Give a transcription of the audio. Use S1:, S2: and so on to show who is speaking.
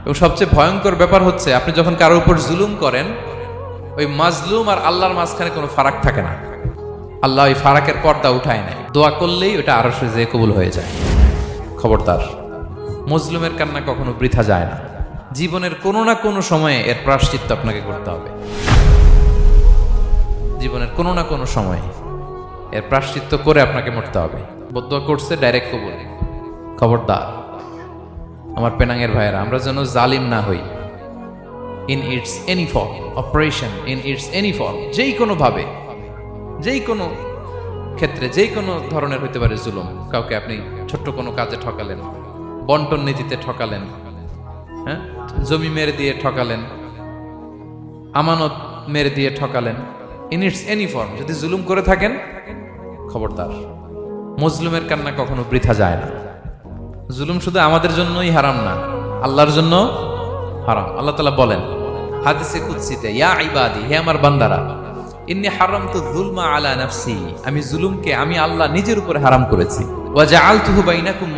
S1: এবং সবচেয়ে ভয়ঙ্কর ব্যাপার হচ্ছে আপনি যখন কারোর উপর জুলুম করেন, ওই মাজলুম আর আল্লাহর মাঝখানে কোনো ফারাক থাকে না। আল্লাহ ওই ফারাকের পর্দা উঠায় নেয়, দোয়া করলেই ওটা আরশে যেয়ে কবুল হয়ে যায়। খবরদার, মজলুমের কান্না কখনো বৃথা যায় না। জীবনের কোনো না কোনো সময়ে এর প্রায়শ্চিত্ত আপনাকে করতে হবে। জীবনের কোনো না কোনো সময়ে এর প্রায়শ্চিত্ত করে আপনাকে মরতে হবে। বদদোয়া করছে, ডাইরেক্ট কবুল। খবরদার আমার পেনাঙ্গের ভাইয়েরা, আমরা যেন জালিম না হই। In it's any form, operation in it's any form, যেই কোনো ভাবে, যেই কোনো ক্ষেত্রে, যেই কোনো ধরনের হইতে পারে জুলুম। কাউকে আপনি ছোট্ট কোনো কাজে ঠকালেন, বন্টন নীতিতে ঠকালেন, হ্যাঁ, জমি মেরে দিয়ে ঠকালেন, আমানত মেরে দিয়ে ঠকালেন, ইন ইটস এনি ফর্ম যদি জুলুম করে থাকেন, খবরদার, মজলুমের কান্না কখনো বৃথা যায় না। জুলুম শুধু আমাদের জন্যই হারাম না, আল্লাহর জন্য হারাম। আল্লাহ তাআলা বলেন হাদিসে কুদসিতে, ইয়া ইবাদি, হে আমার বান্দারা, ইন্নী হারামতু যুলমা আলা নাফসি, আমি জুলুমকে আমি আল্লাহ নিজের উপরে হারাম করেছি। ওয়া জাআলতুহু বাইনাকুম